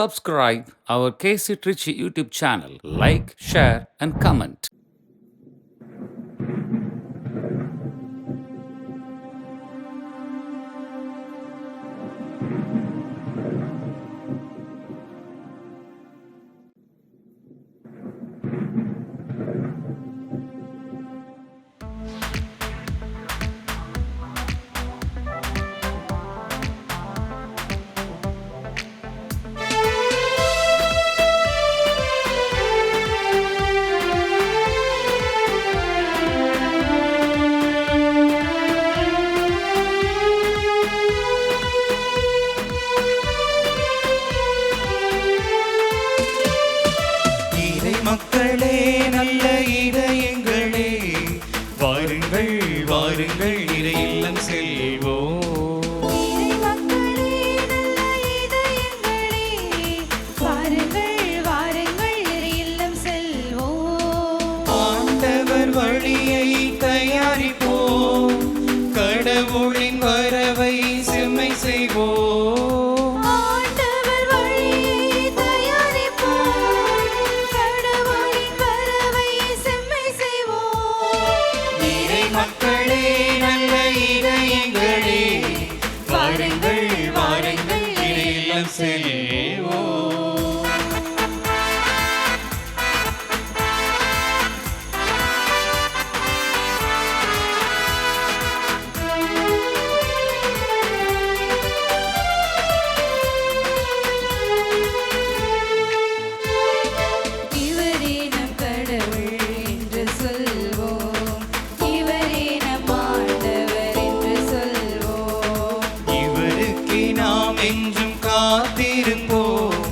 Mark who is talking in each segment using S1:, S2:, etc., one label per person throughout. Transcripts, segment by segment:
S1: subscribe our KC Trichy YouTube channel. Like, share and comment.
S2: மக்களே, நல்ல இதயங்களே, வாருங்கள் வாருங்கள் இறை இல்லம் செல்வோம். ஆண்டவர் வழியை தயாரிப்போம், கடவுளின் வரவை செம்மை செய்வோம். மக்களே, நல்ல இதயங்களே, வாருங்கள் வாருங்கள் இறை இல்லம் செல்வோம். என்றும் காத்திருந்தோம்,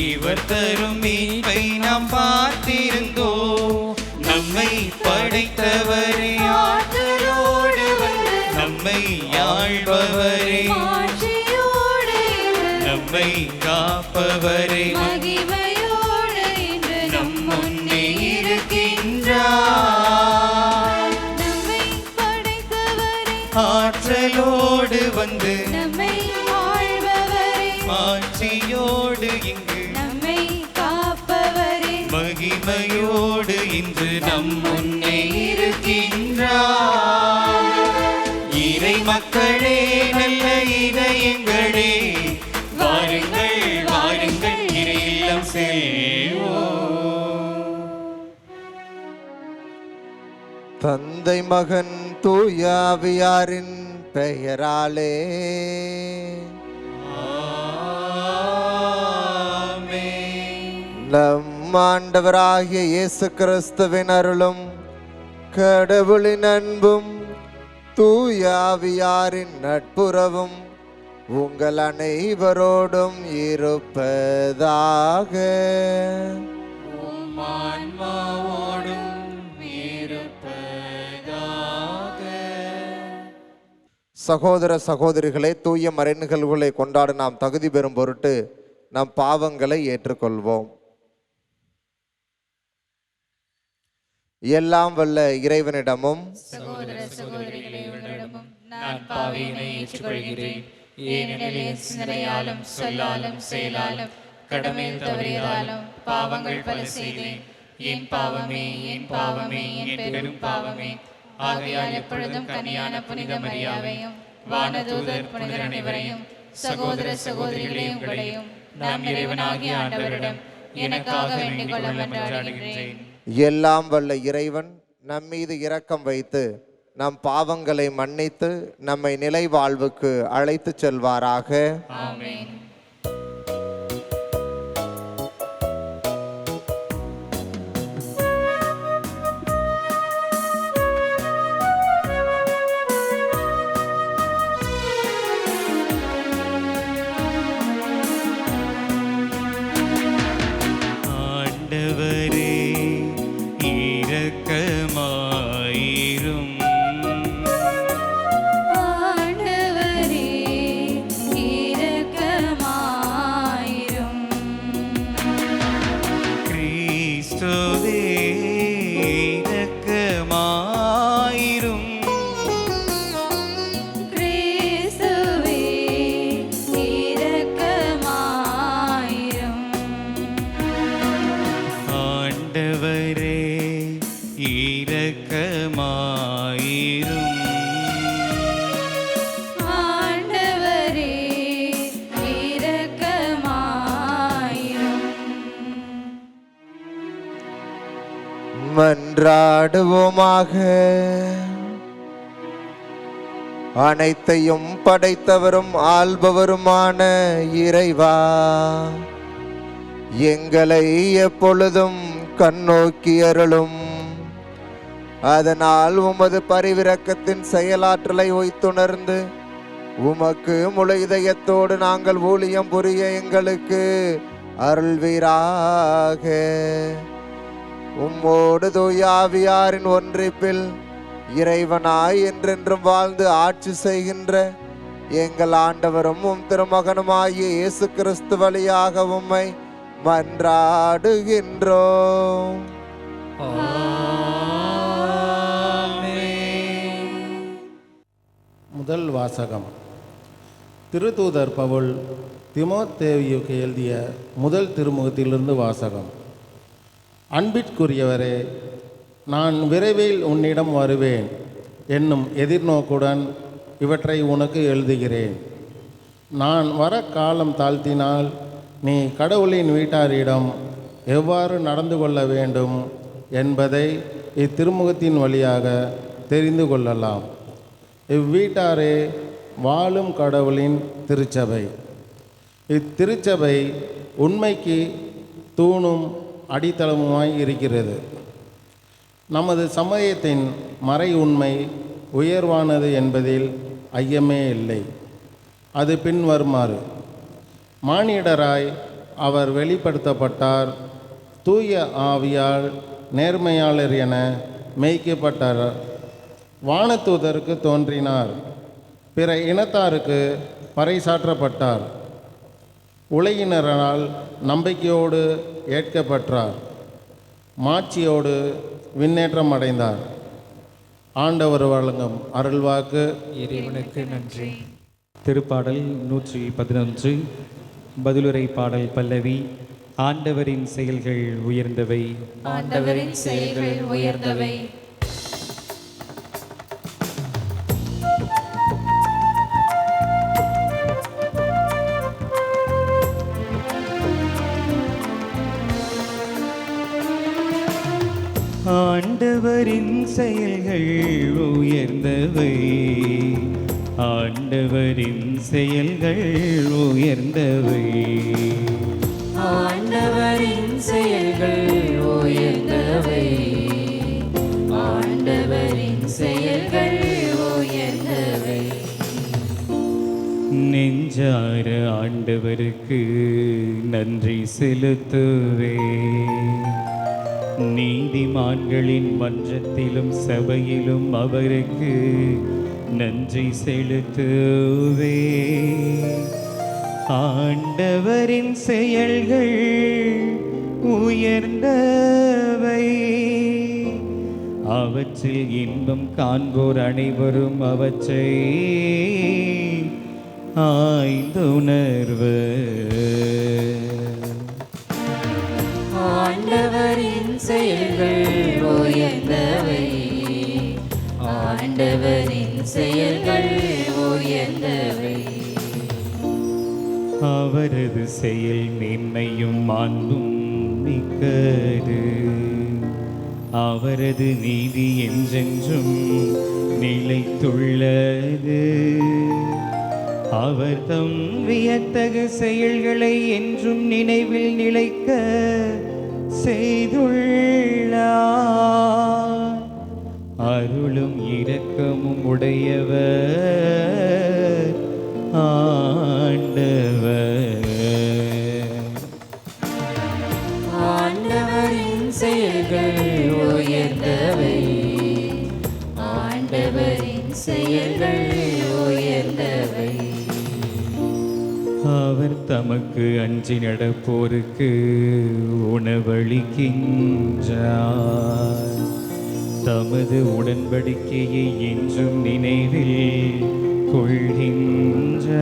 S2: இவர் தரும் மீட்பை நாம் பார்த்திருந்தோம். நம்மை படைத்தவரே, ஆற்றலோடு வந்து நம்மை ஆள்பவரே, நம்மை காப்பவரே, மகிமையோடு இன்று நம் முன்னே இருக்கின்றார். நம்மை படைத்தவரே, ஆற்றலோடு வந்து மாட்சியோடு இங்கு நம்மை காப்பவரே, மகிமையோடு இன்று நம் முன்னே இருக்கின்றார். இறை மக்களே, நல்ல இதயங்களே, வாருங்கள் வாருங்கள் இறை இல்லம் செல்வோம்.
S3: தந்தை மகன் தூய ஆவியாரின் பெயராலே நம் ஆண்டவராகிய இயேசு கிறிஸ்துவின் அருளும் கடவுளின் அன்பும் தூய ஆவியாரின் நட்புறவும் உங்கள் அனைவரோடும் இருப்பதாக. சகோதர சகோதரிகளே, தூய மறைநிகழ்வுகளை கொண்டாட நாம் தகுதி பெறும் பொருட்டு நம் பாவங்களை ஏற்றுக்கொள்வோம். எல்லாம் வல்ல இறைவனிடமும்
S4: சகோதர சகோதரிகளிடமும் நான் பாவியினை ஏற்றுக்கொள்கிறேன். ஏனெனில் என் சிந்தனையாலும் சொல்லாலும் செயலாலும் கடமையில் தவறியதாலும் பாவங்கள் பல செய்தேன். என் பாவமே என் பாவமே என் பெரும் பாவமே. ஆகையால் எப்பொழுதும் கனியான புனித மரியாவையும் வானதூதர் புனிதர் அனைவரையும் சகோதர சகோதரிகளையும் உங்களையும் நாம் இறைவனாகிய ஆண்டவரிடம் எனக்காக வேண்டிக் கொள்ள மன்றாடுகின்றேன்.
S3: எல்லாம் வல்ல இறைவன் நம் மீது இரக்கம் வைத்து நம் பாவங்களை மன்னித்து நம்மை நிலை வாழ்வுக்கு அழைத்து செல்வாராக.
S4: ஆமென்.
S2: ஆண்டவரே, இரக்கமாயிரும்.
S4: ஆண்டவரே, இரக்கமாயிரும்.
S3: மன்றாடுவோமாக. அனைத்தையும் படைத்தவரும் ஆள்பவருமான இறைவா, எங்களை எப்பொழுதும் கண்ணோக்கி அருளும். அதனால் உமது பரிவிரக்கத்தின் செயலாற்றலை ஒய்த்துணர்ந்து உமக்கு முழு இதயத்தோடு நாங்கள் ஊழியம் புரிய எங்களுக்கு அருள்வீராக. உம்மோடு தூய ஆவியாரின் ஒன்றிப்பில் இறைவனாய் என்றென்றும் வாழ்ந்து ஆட்சி செய்கின்ற எங்கள் ஆண்டவரும் உம் திருமகனுமாகிய இயேசு கிறிஸ்து வழியாக உம்மை மன்றாடுகின்றோம்.
S5: முதல் வாசகம். திருத்தூதர் பவுல் தீமோத்தேயுவுக்கு எழுதிய முதல் திருமுகத்திலிருந்து வாசகம். அன்பிற்குரியவரே, நான் விரைவில் உன்னிடம் வருவேன் என்னும் எதிர்நோக்குடன் இவற்றை உனக்கு எழுதுகிறேன். நான் வர காலம் தாழ்த்தினால் நீ கடவுளின் வீட்டாரிடம் எவ்வாறு நடந்து கொள்ள வேண்டும் என்பதை இத்திருமுகத்தின் வழியாக தெரிந்து கொள்ளலாம். இவ்வீட்டாரே வாழும் கடவுளின் திருச்சபை. இத்திருச்சபை உண்மைக்கு தூணும் அடித்தளமுமாய் இருக்கிறது. நமது சமயத்தின் மறை உண்மை உயர்வானது என்பதில் ஐயமே இல்லை. அது பின்வருமாறு: மானிடராய் அவர் வெளிப்படுத்தப்பட்டார், தூய ஆவியால் நேர்மையாளர் என மேய்க்கப்பட்டார், வானதூதருக்கு தோன்றினார், பிற இனத்தாருக்கு பறைசாற்றப்பட்டார், உலகினரால் நம்பிக்கையோடு ஏற்கப்பட்டார், மாட்சியோடு விண்ணேற்றம் அடைந்தார். ஆண்டவர் வழங்கும் அருள்வாக்கு.
S2: இறைவனுக்கு நன்றி. திருப்பாடல் 111. பதிலுரை பாடல் பல்லவி. ஆண்டவரின் செயல்கள் உயர்ந்தவை.
S4: ஆண்டவரின் செயல்கள் உயர்ந்தவை.
S2: ஆண்டவரின் செயல்கள் உயர்ந்தவை. ஆண்டவரின் செயல்கள் உயர்ந்தவை.
S4: ஆண்டவரின் செயல்கள் உயர்ந்தவை. ஆண்டவரின் செயல்கள் உயர்ந்தவை.
S2: நெஞ்சார ஆண்டவருக்கு நன்றி செலுத்துவே. நீதிமான்களின் மன்றத்திலும் சபையிலும் அவருக்கு நன்றி செலுத்துவே. ஆண்டவரின் செயல்கள் உயர்ந்தவை. அவற்றில் இன்பம் காண்போர் அனைவரும் அவற்றை ஆய்ந்துணர்வர்.
S4: ஆண்டவரின் செயல்கள் உயர்ந்தவை. ஆண்டவரின் செயல்கள் உயர்ந்தவை.
S2: அவரது செயல் மேன்மையும் மாண்பும் மிக்கது. அவரது நீதி என்றென்றும் நிலைத்துள்ளது. அவர் தம் வியத்தகு செயல்களை என்றும் நினைவில் நிலைக்க செய்துள்ளார். அருளும் இரக்கமும் உடையவர் ஆண்டவர்.
S4: ஆண்டவரின் செயல்கள் உயர்ந்தவை. ஆண்டவரின் செயல்கள் உயர்ந்தவை.
S2: அவர் தமக்கு அஞ்சி நடப்போருக்கு உணவளிக்கின்றார். தமது உடன்படிக்கையை என்றும் நினைவில் கொள்கின்றார்.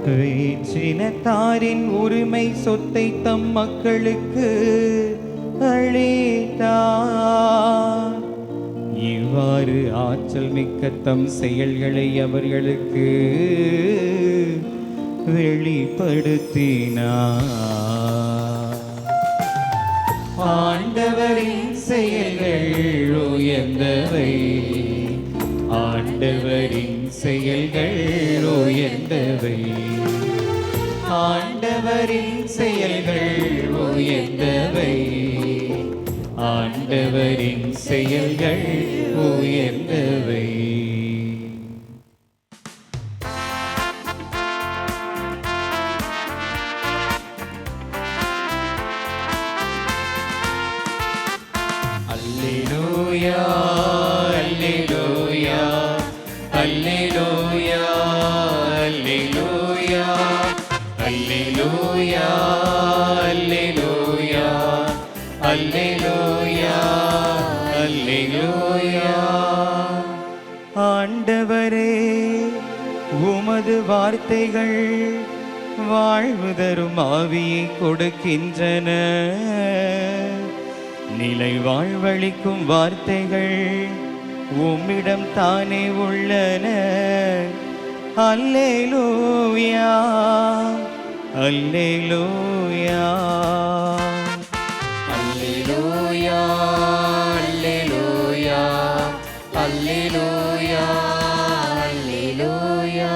S2: வேற்றினத்தாரின் உரிமை சொத்தை தம் மக்களுக்கு அளித்தார். இவ்வாறு ஆற்றல் மிக்க தம் செயல்களை அவர்களுக்கு வெளிப்படுத்தினார்.
S4: ஆண்டவரின்
S2: செயல்கள் உயர்ந்தவை. ஆண்டவரின் செயல்கள் உயர்ந்தவை. ஆண்டவரின் செயல்கள் உயர்ந்தவை. ஆண்டவரின் செயல்கள் உயர்ந்தவை. அல்லேலூயா அல்லேலூயா அல்லேலூயா அல்லேலூயா அல்லேலூயா அல்லேலூயா அல்லேலூயா அல்லேலூயா. ஆண்டவரே, உமது வார்த்தைகள் வாழ்வு தரும் ஆவியை கொடுக்கின்றன. நிலை வாழ்வளிக்கும் வார்த்தைகள் உம்மிடம் தானே உள்ளன. அல்லேலூயா அல்லேலூயா
S4: அல்லேலூயா அல்லேலூயா அல்லேலூயா அல்லேலூயா.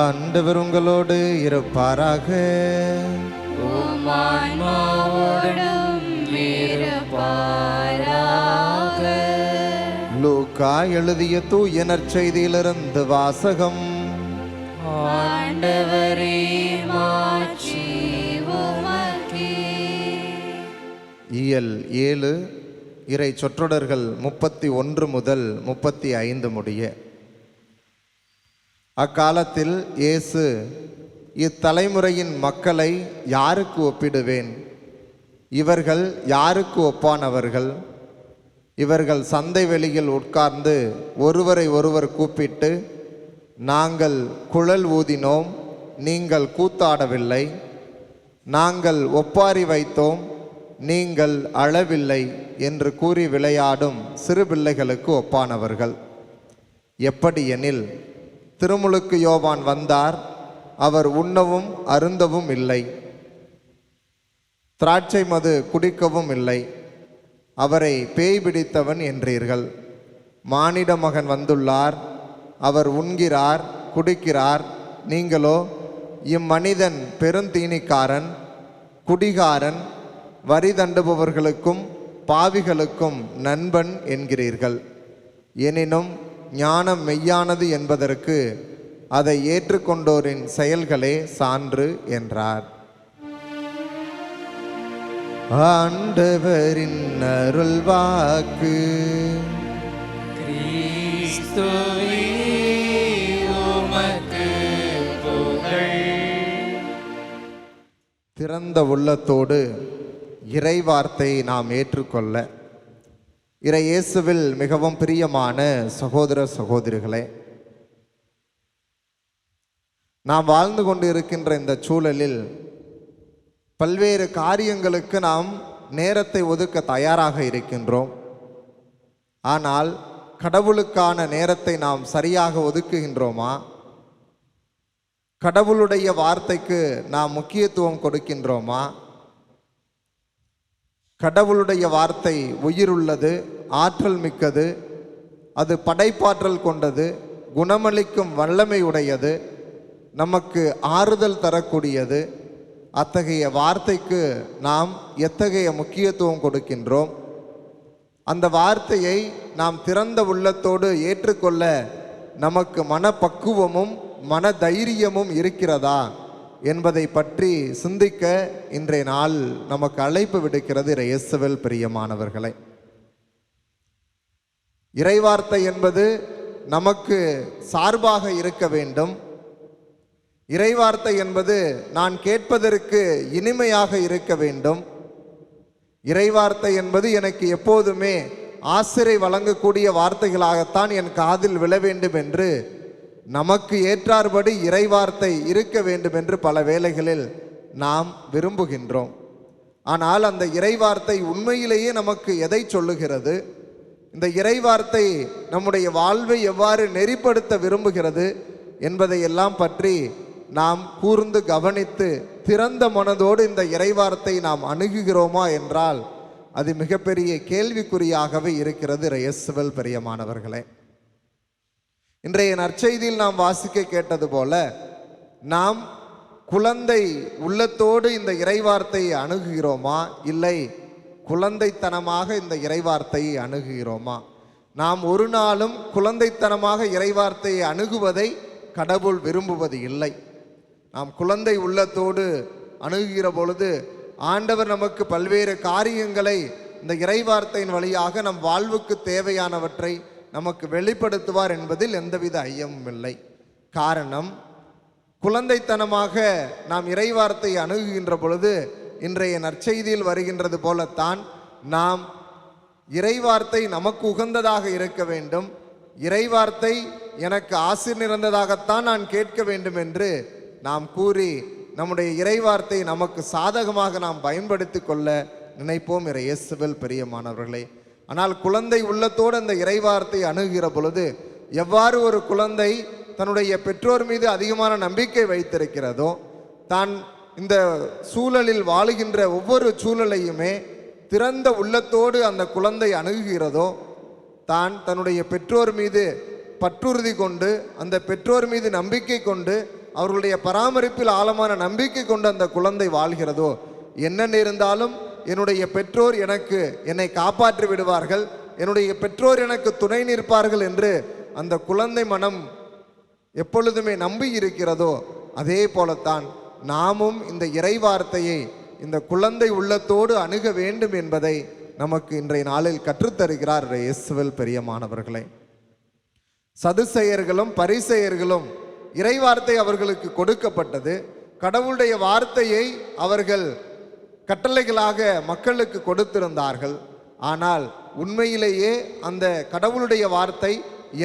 S3: ஆண்டவர் உங்களோடு இருப்பாராக.
S4: உம் ஆன்மாவோடும் இருப்பாராக.
S3: லூக்கா எழுதிய தூய நற்செய்தியிலிருந்து வாசகம்.
S4: ஆண்டவரே, மாட்சி உமக்கே.
S3: இயல் 7 இறை சொற்றொடர்கள் 31 முதல் 35 முடிய. அக்காலத்தில் இயேசு, இத்தலைமுறையின் மக்களை யாருக்கு ஒப்பிடுவேன்? இவர்கள் யாருக்கு ஒப்பானவர்கள்? இவர்கள் சந்தை வெளியில் உட்கார்ந்து ஒருவரை ஒருவர் கூப்பிட்டு, நாங்கள் குழல் ஊதினோம், நீங்கள் கூத்தாடவில்லை. நாங்கள் ஒப்பாரி வைத்தோம், நீங்கள் அழவில்லை என்று கூறி விளையாடும் சிறு பிள்ளைகளுக்கு ஒப்பானவர்கள். எப்படி எனில், திருமுழுக்கு யோவான் வந்தார், அவர் உண்ணவும் அருந்தவும் இல்லை, திராட்சை மது குடிக்கவும் இல்லை, அவரை பேய் பிடித்தவன் என்றீர்கள். மானிட மகன் வந்துள்ளார், அவர் உண்கிறார் குடிக்கிறார், நீங்களோ இம்மனிதன் பெருந்தீனிக்காரன், குடிகாரன், வரி தண்டுபவர்களுக்கும் பாவிகளுக்கும் நண்பன் என்கிறீர்கள். எனினும் ஞானம் மெய்யானது என்பதற்கு அதை ஏற்றுக்கொண்டோரின் செயல்களே சான்று என்றார். ஆண்டவரின் அருள்வாக்கு.
S2: கிறிஸ்துவே உமக்கு புகழ்.
S3: திறந்த உள்ளத்தோடு இறை வார்த்தையை நாம் ஏற்றுக்கொள்ள இறை இயேசுவில் மிகவும் பிரியமான சகோதர சகோதரிகளே, நாம் வாழ்ந்து கொண்டு இருக்கின்ற இந்த சூழலில் பல்வேறு காரியங்களுக்கு நாம் நேரத்தை ஒதுக்க தயாராக இருக்கின்றோம். ஆனால் கடவுளுக்கான நேரத்தை நாம் சரியாக ஒதுக்குகின்றோமா? கடவுளுடைய வார்த்தைக்கு நாம் முக்கியத்துவம் கொடுக்கின்றோமா? கடவுளுடைய வார்த்தை உயிருள்ளது, ஆற்றல் மிக்கது, அது படைப்பாற்றல் கொண்டது, குணமளிக்கும் வல்லமை உடையது, நமக்கு ஆறுதல் தரக்கூடியது. அத்தகைய வார்த்தைக்கு நாம் எத்தகைய முக்கியத்துவம் கொடுக்கின்றோம்? அந்த வார்த்தையை நாம் திறந்த உள்ளத்தோடு ஏற்றுக்கொள்ள நமக்கு மனப்பக்குவமும் மன தைரியமும் இருக்கிறதா என்பதை பற்றி சிந்திக்க இன்றைய நாள் நமக்கு அழைப்பு விடுக்கிறது இயேசுவில் பிரியமானவர்களை. இறைவார்த்தை என்பது நமக்கு சார்பாக இருக்க வேண்டும். இறைவார்த்தை என்பது நான் கேட்பதற்கு இனிமையாக இருக்க வேண்டும். இறைவார்த்தை என்பது எனக்கு எப்போதுமே ஆசிரை வழங்கக்கூடிய வார்த்தைகளாகத்தான் என் காதில் விழ வேண்டும் என்று, நமக்கு ஏற்றார்படி இறைவார்த்தை இருக்க வேண்டும் என்று பல வேளைகளில் நாம் விரும்புகின்றோம். ஆனால் அந்த இறைவார்த்தை உண்மையிலேயே நமக்கு எதை சொல்லுகிறது? இந்த இறைவார்த்தை நம்முடைய வாழ்வை எவ்வாறு நெறிப்படுத்த விரும்புகிறது என்பதை எல்லாம் பற்றி நாம் கூர்ந்து கவனித்து திறந்த மனதோடு இந்த இறைவார்த்தை நாம் அணுகுகிறோமா என்றால் அது மிகப்பெரிய கேள்விக்குறியாகவே இருக்கிறது. இயேசுவில் பிரியமானவர்களே, இன்றைய நற்செய்தியில் நாம் வாசிக்க கேட்டது போல நாம் குழந்தை உள்ளத்தோடு இந்த இறைவார்த்தையை அணுகுகிறோமா, இல்லை குழந்தைத்தனமாக இந்த இறைவார்த்தையை அணுகுகிறோமா? நாம் ஒரு நாளும் குழந்தைத்தனமாக இறைவார்த்தையை அணுகுவதை கடவுள் விரும்புவது இல்லை. நாம் குழந்தை உள்ளத்தோடு அணுகுகிற பொழுது ஆண்டவர் நமக்கு பல்வேறு காரியங்களை இந்த இறைவார்த்தையின் வழியாக நம் வாழ்வுக்கு தேவையானவற்றை நமக்கு வெளிப்படுத்துவார் என்பதில் எந்தவித ஐயமும் இல்லை. காரணம், குழந்தைத்தனமாக நாம் இறைவார்த்தை அணுகுகின்ற பொழுது இன்றைய நற்செய்தியில் வருகின்றது போலத்தான் நாம் இறைவார்த்தை நமக்கு உகந்ததாக இருக்க வேண்டும், இறைவார்த்தை எனக்கு ஆசீர் நிறைந்ததாகத்தான் நான் கேட்க வேண்டும் என்று நாம் கூறி நம்முடைய இறைவார்த்தை நமக்கு சாதகமாக நாம் பயன்படுத்தி கொள்ள நினைப்போம் இயேசுவில் பிரியமானவர்களே. ஆனால் குழந்தை உள்ளத்தோடு அந்த இறைவார்த்தை அணுகுகிற பொழுது எவ்வாறு ஒரு குழந்தை தன்னுடைய பெற்றோர் மீது அதிகமான நம்பிக்கை வைத்திருக்கிறதோ, தான் இந்த சூழலில் வாழுகின்ற ஒவ்வொரு சூழலையுமே திறந்த உள்ளத்தோடு அந்த குழந்தை அணுகுகிறதோ, தான் தன்னுடைய பெற்றோர் மீது பற்றுறுதி கொண்டு அந்த பெற்றோர் மீது நம்பிக்கை கொண்டு அவர்களுடைய பராமரிப்பில் ஆழமான நம்பிக்கை கொண்டு அந்த குழந்தை வாழ்கிறதோ, என்ன நேர்ந்தாலும் என்னுடைய பெற்றோர் என்னை காப்பாற்றி விடுவார்கள், என்னுடைய பெற்றோர் எனக்கு துணை நிற்பார்கள் என்று அந்த குழந்தை மனம் எப்பொழுதுமே நம்பி இருக்கிறதோ, அதே போலத்தான் நாமும் இந்த இறைவார்த்தையை இந்த குழந்தை உள்ளத்தோடு அணுக வேண்டும் என்பதை நமக்கு இன்றைய நாளில் கற்றுத்தருகிறார் இயேசுவில் பிரியமானவர்களே. சதுசேயர்களும் பரிசேயர்களும் இறைவார்த்தை அவர்களுக்கு கொடுக்கப்பட்டது. கடவுளுடைய வார்த்தையை அவர்கள் கட்டளைகளாக மக்களுக்கு கொடுத்திருந்தார்கள். ஆனால் உண்மையிலேயே அந்த கடவுளுடைய வார்த்தை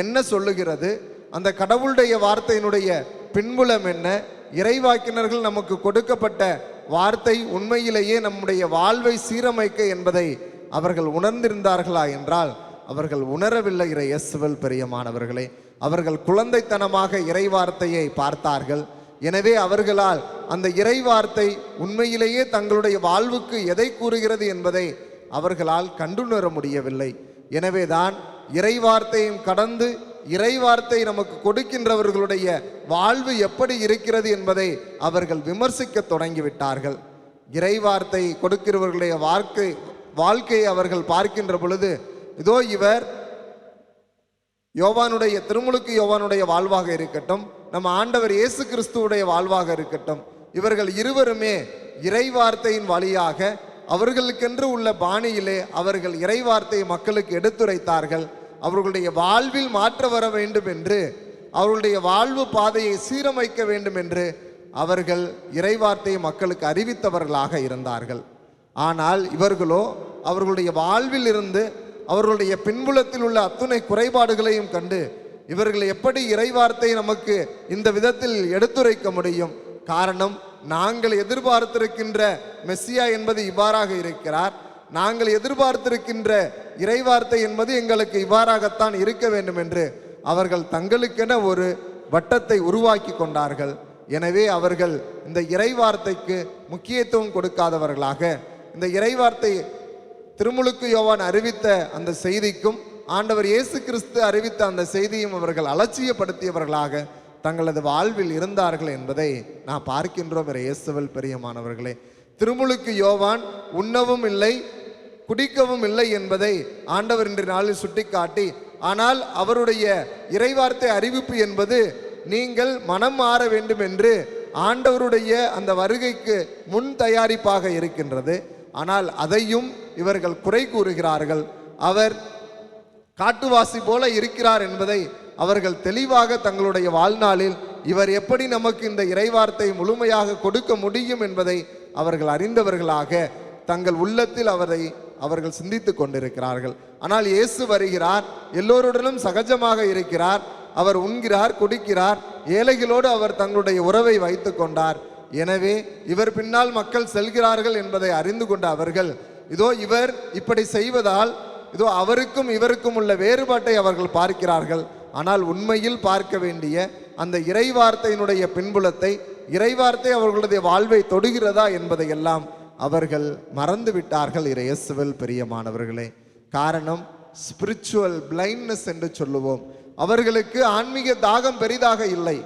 S3: என்ன சொல்லுகிறது, அந்த கடவுளுடைய வார்த்தையினுடைய பின்புலம் என்ன, இறைவாக்கினர்கள் நமக்கு கொடுக்கப்பட்ட வார்த்தை உண்மையிலேயே நம்முடைய வாழ்வை சீரமைக்க என்பதை அவர்கள் உணர்ந்திருந்தார்களா என்றால் அவர்கள் உணரவில்லை இயேசுவில் பிரியமானவர்களே. அவர்கள் குழந்தைத்தனமாக இறைவார்த்தையை பார்த்தார்கள். எனவே அவர்களால் அந்த இறைவார்த்தை உண்மையிலேயே தங்களுடைய வாழ்வுக்கு எதை கூறுகிறது என்பதை அவர்களால் கண்டுணர முடியவில்லை. எனவேதான் இறைவார்த்தையும் கடந்து இறைவார்த்தை நமக்கு கொடுக்கின்றவர்களுடைய வாழ்வு எப்படி இருக்கிறது என்பதை அவர்கள் விமர்சிக்க தொடங்கிவிட்டார்கள். இறைவார்த்தை கொடுக்கிறவர்களுடைய வாழ்க்கையை அவர்கள் பார்க்கின்ற பொழுது, இதோ இவர் திருமுழுக்கு யோவானுடைய வாழ்வாக இருக்கட்டும், நம்ம ஆண்டவர் இயேசு கிறிஸ்துவுடைய வாழ்வாக இருக்கட்டும், இவர்கள் இருவருமே இறைவார்த்தையின் வழியாக அவர்களுக்கென்று உள்ள பாணியிலே அவர்கள் இறைவார்த்தையை மக்களுக்கு எடுத்துரைத்தார்கள். அவர்களுடைய வாழ்வில் மாற்ற வர வேண்டும் என்று, அவர்களுடைய வாழ்வு பாதையை சீரமைக்க வேண்டும் என்று அவர்கள் இறைவார்த்தையை மக்களுக்கு அறிவித்தவர்களாக இருந்தார்கள். ஆனால் இவர்களோ அவர்களுடைய வாழ்வில் இருந்து அவர்களுடைய பின்புலத்தில் உள்ள அத்துணை குறைபாடுகளையும் கண்டு இவர்கள் எப்படி இறைவார்த்தை நமக்கு இந்த விதத்தில் எடுத்துரைக்க முடியும்? காரணம், நாங்கள் எதிர்பார்த்திருக்கின்ற மெஸ்ஸியா என்பது இவ்வாறாக இருக்கிறார், நாங்கள் எதிர்பார்த்திருக்கின்ற இறைவார்த்தை என்பது எங்களுக்கு இவ்வாறாகத்தான் இருக்க வேண்டும் என்று அவர்கள் தங்களுக்கென ஒரு வட்டத்தை உருவாக்கி கொண்டார்கள். எனவே அவர்கள் இந்த இறைவார்த்தைக்கு முக்கியத்துவம் கொடுக்காதவர்களாக, இந்த இறைவார்த்தை திருமுழுக்கு யோவான் அறிவித்த அந்த செய்திக்கும் ஆண்டவர் இயேசு கிறிஸ்து அறிவித்த அந்த செய்தியும் அவர்கள் அலட்சியப்படுத்தியவர்களாக தங்களது வாழ்வில் இருந்தார்கள் என்பதை நான் பார்க்கின்றோம் இயேசுவில் பிரியமானவர்களே. திருமுழுக்கு யோவான் உண்ணவும் இல்லை குடிக்கவும் இல்லை என்பதை ஆண்டவர் இன்று நாளில் சுட்டிக்காட்டி, ஆனால் அவருடைய இறைவார்த்தை அறிவிப்பு என்பது நீங்கள் மனம் மாற வேண்டும் என்று ஆண்டவருடைய அந்த வருகைக்கு முன் தயாரிப்பாக இருக்கின்றது. ஆனால் அதையும் இவர்கள் குறை கூறுகிறார்கள். அவர் காட்டுவாசி போல இருக்கிறார் என்பதை அவர்கள் தெளிவாக தங்களுடைய வாழ்நாளில் இவர் எப்படி நமக்கு இந்த இறைவார்த்தை முழுமையாக கொடுக்க முடியும் என்பதை அவர்கள் அறிந்தவர்களாக தங்கள் உள்ளத்தில் அவர்கள் சிந்தித்து கொண்டிருக்கிறார்கள். ஆனால் இயேசு வருகிறார், எல்லோருடனும் சகஜமாக இருக்கிறார், அவர் உண்கிறார் குடிக்கிறார், ஏழைகளோடு அவர் தங்களுடைய உறவை வைத்து கொண்டார். எனவே இவர் பின்னால் மக்கள் செல்கிறார்கள் என்பதை அறிந்து கொண்ட அவர்கள், இதோ இவர் இப்படி செய்வதால் இதோ அவருக்கும் இவருக்கும் உள்ள வேறுபாட்டை அவர்கள் பார்க்கிறார்கள். ஆனால் உண்மையில் பார்க்க வேண்டிய அந்த இறைவார்த்தையினுடைய பின்புலத்தை இறைவார்த்தை அவர்களுடைய வாழ்வை தொடுகிறதா என்பதை எல்லாம் அவர்கள் மறந்து விட்டார்கள் இயேசுவில் பிரியமானவர்களே. காரணம் ஸ்பிரிச்சுவல் பிளைண்ட்னஸ் என்று சொல்லுவோம். அவர்களுக்கு ஆன்மீக தாகம் பெரிதாக இல்லை.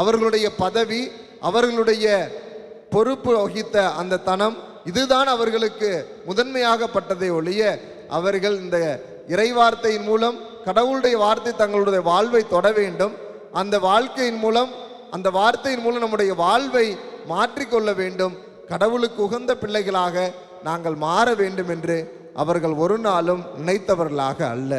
S3: அவர்களுடைய பதவி, அவர்களுடைய பொறுப்பு வகித்த அந்த தனம், இதுதான் அவர்களுக்கு முதன்மையாகப்பட்டதை ஒழிய அவர்கள் இந்த இறைவார்த்தையின் மூலம் கடவுளுடைய வார்த்தை தங்களுடைய வாழ்வை தொட வேண்டும், அந்த வாழ்க்கையின் மூலம் அந்த வார்த்தையின் மூலம் நம்முடைய வாழ்வை மாற்றிக்கொள்ள வேண்டும், கடவுளுக்கு உகந்த பிள்ளைகளாக நாங்கள் மாற வேண்டும் என்று அவர்கள் ஒரு நாளும் நினைத்தவர்களாக அல்ல.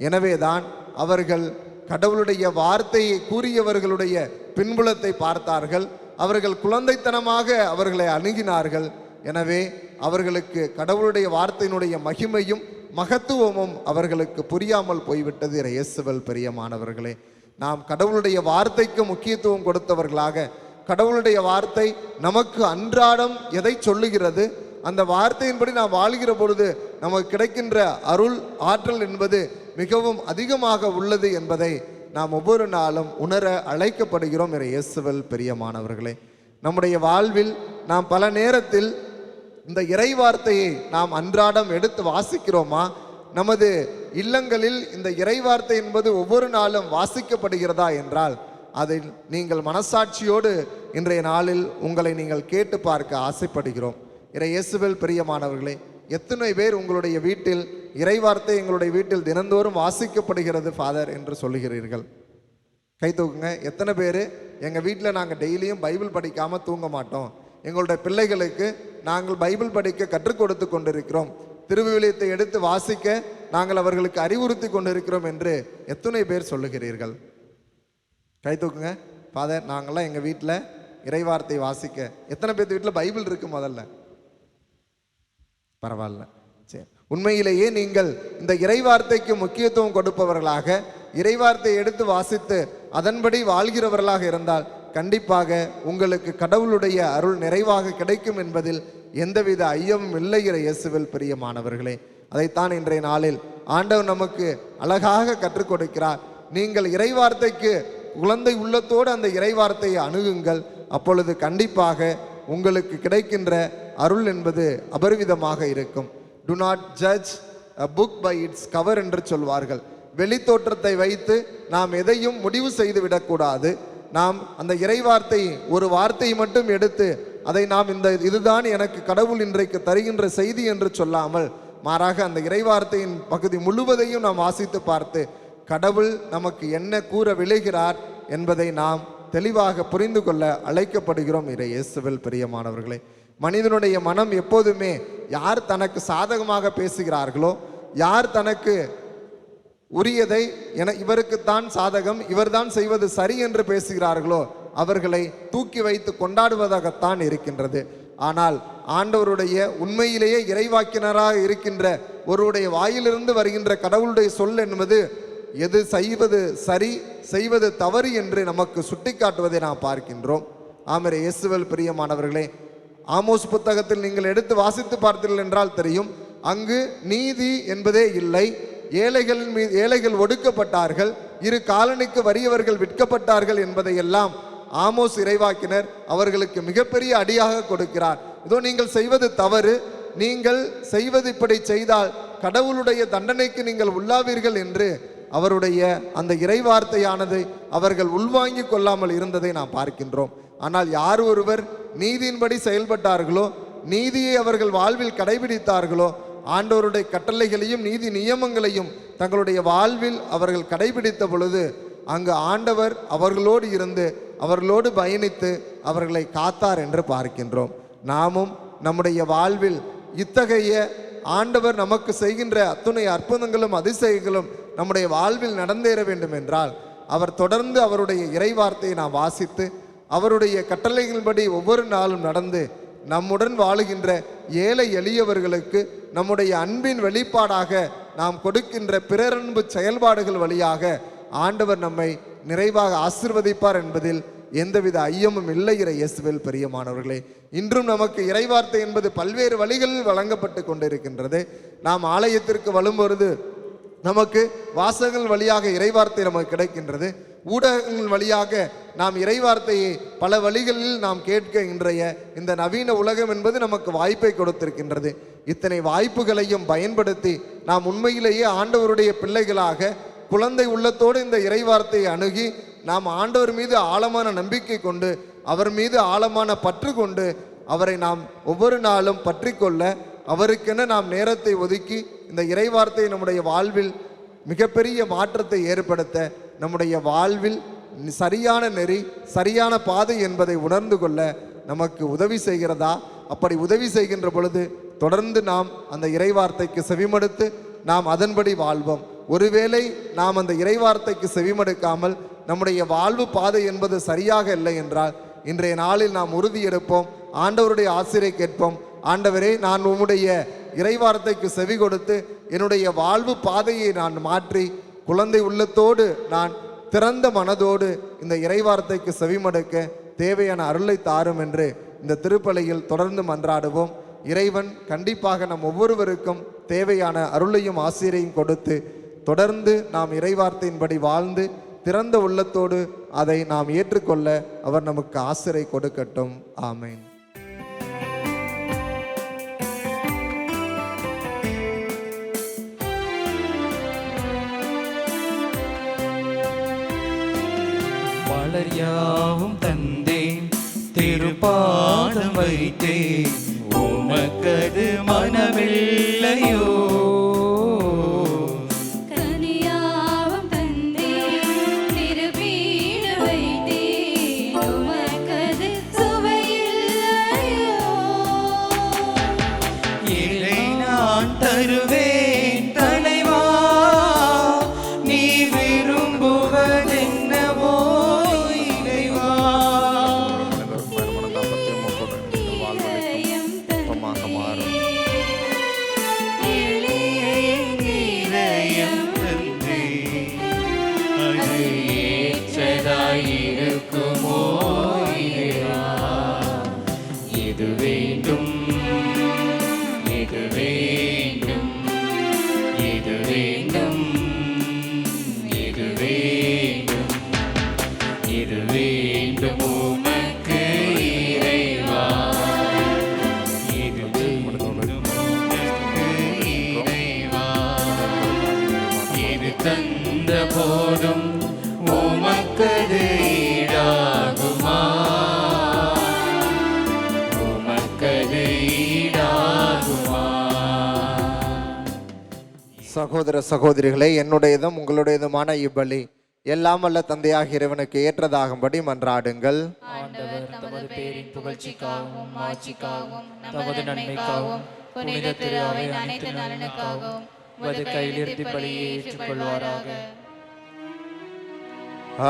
S3: எனவேதான் அவர்கள் கடவுளுடைய வார்த்தையை கூறியவர்களுடைய பின்புலத்தை பார்த்தார்கள். அவர்கள் குழந்தைத்தனமாக அவர்களை அணுகினார்கள். எனவே அவர்களுக்கு கடவுளுடைய வார்த்தையினுடைய மகிமையும் மகத்துவமும் அவர்களுக்கு புரியாமல் போய்விட்டது இயேசுவில் பிரியமானவர்களே. நாம் கடவுளுடைய வார்த்தைக்கு முக்கியத்துவம் கொடுத்தவர்களாக, கடவுளுடைய வார்த்தை நமக்கு அன்றாடம் எதை சொல்லுகிறது, அந்த வார்த்தையின்படி நாம் வாழ்கிற பொழுது நமக்கு கிடைக்கின்ற அருள் ஆற்றல் என்பது மிகவும் அதிகமாக உள்ளது என்பதை நாம் ஒவ்வொரு நாளும் உணர அழைக்கப்படுகிறோம் இயேசுவில் பிரியமானவர்களே. நம்முடைய வாழ்வில் நாம் பல நேரத்தில் இந்த இறைவார்த்தையை நாம் அன்றாடம் எடுத்து வாசிக்கிறோமா? நமது இல்லங்களில் இந்த இறைவார்த்தை என்பது ஒவ்வொரு நாளும் வாசிக்கப்படுகிறதா என்றால் அதை நீங்கள் மனசாட்சியோடு இன்றைய நாளில் உங்களை நீங்கள் கேட்டு பார்க்க ஆசைப்படுகிறோம். இயேசுவில் பிரியமானவர்களே, எத்தனை பேர் உங்களுடைய வீட்டில் இறைவார்த்தை எங்களுடைய வீட்டில் தினந்தோறும் வாசிக்கப்படுகிறது ஃபாதர் என்று சொல்லுகிறீர்கள்? கை தூக்குங்க. எத்தனை பேர் எங்கள் வீட்டில் நாங்கள் டெய்லியும் பைபிள் படிக்காமல் தூங்க மாட்டோம், எங்களுடைய பிள்ளைகளுக்கு நாங்கள் பைபிள் படிக்க கற்றுக் கொடுத்து கொண்டிருக்கிறோம், திருவிவிலியத்தை எடுத்து வாசிக்க நாங்கள் அவர்களுக்கு அறிவுறுத்தி கொண்டிருக்கிறோம் என்று எத்தனை பேர் சொல்லுகிறீர்கள்? கை தூக்குங்க. ஃபாதர், நாங்கள்லாம் எங்கள் வீட்டில் இறைவார்த்தை வாசிக்க. எத்தனை பேர் வீட்டில் பைபிள் இருக்கு? முதல்ல பரவாயில்ல. சரி, உண்மையிலேயே நீங்கள் இந்த இறைவார்த்தைக்கு முக்கியத்துவம் கொடுப்பவர்களாக, இறைவார்த்தையை எடுத்து வாசித்து அதன்படி வாழ்கிறவர்களாக இருந்தால் கண்டிப்பாக உங்களுக்கு கடவுளுடைய அருள் நிறைவாக கிடைக்கும் என்பதில் எந்தவித ஐயமும் இல்லை இயேசுவில் பிரியமானவர்களே. அதைத்தான் இன்றைய நாளில் ஆண்டவர் நமக்கு அழகாக கற்றுக் கொடுக்கிறார். நீங்கள் இறைவார்த்தைக்கு குழந்தை உள்ளத்தோடு அந்த இறைவார்த்தையை அணுகுங்கள். அப்பொழுது கண்டிப்பாக உங்களுக்கு கிடைக்கின்ற அருள் என்பது அபரிவிதமாக இருக்கும். To not judge a book by its cover என்று சொல்வார்கள். வெளித்தோற்றத்தை வைத்து நாம் எதையும் முடிவு செய்து விடக்கூடாது. நாம் அந்த இறைவார்த்தை ஒரு வார்த்தையை மட்டும் எடுத்து அதை நாம் இதுதான் எனக்கு கடவுள் இன்றைக்கு தருகின்ற செய்தி என்று சொல்லாமல், மாறாக அந்த இறைவார்த்தையின் பகுதி முழுவதையும் நாம் வாசித்து பார்த்து கடவுள் நமக்கு என்ன கூற விளைகிறார் என்பதை நாம் தெளிவாக புரிந்து கொள்ள அழைக்கப்படுகிறோம் இயேசுவில் பிரியமானவர்களே. மனிதனுடைய மனம் எப்போதுமே யார் தனக்கு சாதகமாக பேசுகிறார்களோ, யார் தனக்கு உரியதை இவருக்குத்தான் சாதகம், இவர்தான் செய்வது சரி என்று பேசுகிறார்களோ அவர்களை தூக்கி வைத்து கொண்டாடுவதாகத்தான் இருக்கின்றது. ஆனால் ஆண்டவருடைய உண்மையிலேயே இறைவாக்கினராக இருக்கின்ற ஒருவருடைய வாயிலிருந்து வருகின்ற கடவுளுடைய சொல் என்பது எது செய்வது சரி, செய்வது தவறு என்று நமக்கு சுட்டிக்காட்டுவதை நாம் பார்க்கின்றோம். ஆமென். இயேசுவில் பிரியமானவர்களே, ஆமோஸ் புத்தகத்தில் நீங்கள் எடுத்து வாசித்து பார்த்தீர்கள் என்றால் தெரியும், அங்கு நீதி என்பதே இல்லை. ஏழைகள் ஒடுக்கப்பட்டார்கள், இரு காலனிக்கு வறியவர்கள் விற்கப்பட்டார்கள் என்பதையெல்லாம் ஆமோஸ் இறைவாக்கினர் அவர்களுக்கு மிகப்பெரிய அடியாக கொடுக்கிறார். இதோ நீங்கள் செய்வது தவறு, நீங்கள் செய்வது இப்படி செய்தால் கடவுளுடைய தண்டனைக்கு நீங்கள் உள்ளாவீர்கள் என்று அவருடைய அந்த இறைவார்த்தையானது அவர்கள் உள்வாங்கிக் கொள்ளாமல் இருந்ததை நாம் பார்க்கின்றோம். ஆனால் யார் ஒருவர் நீதியின்படி செயல்பட்டார்களோ, நீதியை அவர்கள் வாழ்வில் கடைபிடித்தார்களோ, ஆண்டவருடைய கட்டளைகளையும் நீதி நியமங்களையும் தங்களுடைய வாழ்வில் அவர்கள் கடைபிடித்த பொழுது அங்கு ஆண்டவர் அவர்களோடு இருந்து அவர்களோடு பயணித்து அவர்களை காத்தார் என்று பார்க்கின்றோம். நாமும் நம்முடைய வாழ்வில் இத்தகைய ஆண்டவர் நமக்கு செய்கின்ற அத்துணை அற்புதங்களும் அதிசயங்களும் நம்முடைய வாழ்வில் நடந்தேற வேண்டும் என்றால் அவர் தொடர்ந்து அவருடைய இறைவார்த்தையை நாம் வாசித்து அவருடைய கட்டளைகளின்படி ஒவ்வொரு நாளும் நடந்து நம்முடன் வாழுகின்ற ஏழை எளியவர்களுக்கு நம்முடைய அன்பின் வெளிப்பாடாக நாம் கொடுக்கின்ற பிறரன்பு செயல்பாடுகள் வழியாக ஆண்டவர் நம்மை நிறைவாக ஆசீர்வதிப்பார் என்பதில் எந்தவித ஐயமும் இல்லை இயேசுவில் பிரியமானவர்களே. இன்றும் நமக்கு இறைவார்த்தை என்பது பல்வேறு வழிகளில் வழங்கப்பட்டு கொண்டிருக்கின்றது. நாம் ஆலயத்திற்கு வரும்பொழுது நமக்கு வாசகங்கள் வழியாக இறைவார்த்தை நமக்கு கிடைக்கின்றது, ஊடகங்கள் வழியாக நாம் இறைவார்த்தையை பல வழிகளில் நாம் கேட்க இன்றைய இந்த நவீன உலகம் என்பது நமக்கு வாய்ப்பை கொடுத்திருக்கின்றது. இத்தனை வாய்ப்புகளையும் பயன்படுத்தி நாம் உண்மையிலேயே ஆண்டவருடைய பிள்ளைகளாக குழந்தை உள்ளத்தோடு இந்த இறைவார்த்தையை அணுகி நாம் ஆண்டவர் மீது ஆழமான நம்பிக்கை கொண்டு அவர் மீது ஆழமான பற்று கொண்டு அவரை நாம் ஒவ்வொரு நாளும் பற்றி கொள்ள அவருக்கென நாம் நேரத்தை ஒதுக்கி இந்த இறைவார்த்தையை நம்முடைய வாழ்வில் மிகப்பெரிய மாற்றத்தை ஏற்படுத்த நம்முடைய வாழ்வில் சரியான நெறி சரியான பாதை என்பதை உணர்ந்து கொள்ள நமக்கு உதவி செய்கிறதா? அப்படி உதவி செய்கின்ற பொழுது தொடர்ந்து நாம் அந்த இறைவார்த்தைக்கு செவிமடுத்து நாம் அதன்படி வாழ்வோம். ஒருவேளை நாம் அந்த இறைவார்த்தைக்கு செவிமடுக்காமல் நம்முடைய வாழ்வு பாதை என்பது சரியாக இல்லை என்றால் இன்றைய நாளில் நாம் உறுதி எடுப்போம், ஆண்டவருடைய ஆசிரை கேட்போம். ஆண்டவரே, நான் உம்முடைய இறைவார்த்தைக்கு செவி கொடுத்து என்னுடைய வாழ்வு பாதையை நான் மாற்றி குழந்தை உள்ளத்தோடு நான் திறந்த மனதோடு இந்த இறைவார்த்தைக்கு செவிமடுக்க தேவையான அருளை தாரும் என்று இந்த திருப்பலியில் தொடர்ந்து மன்றாடுவோம். இறைவன் கண்டிப்பாக நம் ஒவ்வொருவருக்கும் தேவையான அருளையும் ஆசிரியையும் கொடுத்து தொடர்ந்து நாம் இறைவார்த்தையின்படி வாழ்ந்து திறந்த உள்ளத்தோடு அதை நாம் ஏற்றுக்கொள்ள அவர் நமக்கு ஆசிரை கொடுக்கட்டும். ஆமேன்.
S2: மலர் யாவும் தந்தேன், திருப்பாதம் வைத்தேன், உமக்கது மனமில்லையோ?
S4: கனியாவும் தந்தேன், திருப்பீடு வைத்தேன், உமக்கது சுவையில்லையோ?
S2: இதை நான் தருவேன் தலைவா, நீ விரும்புவதென்னவோ இறைவா.
S4: இதயம் தந்தேன், இதயம் தந்தேன், அது ஏற்றதாயிருக்குமோ இறைவா?
S2: இது வேண்டும், இது வேண்டும், இது வேண்டும், இது வேண்டும், இது வேண்டும் உமக்கு இறைவா. இது வேண்டும் உமக்கு இறைவா. இது தந்த போதும் உமக்கது ஈடாகுமா? உமக்கது ஈடாகுமா?
S3: சகோதர சகோதரிகளே, என்னுடையதும் உங்களுடையதுமான இப்பலி எல்லாம் வல்ல தந்தையாக இறைவனுக்கு ஏற்றதாகும்படி மன்றாடுங்கள்.
S4: ஆண்டவர் தமது பேரின் புகழ்ச்சிக்காகவும் ஆட்சிக்காகவும் நமது நன்மைக்காகவும் புனித திரு அவையின் அனைத்து நலனுக்காகவும் உமது கையிலிருந்து பலியை ஏற்றுக்கொள்வாராக.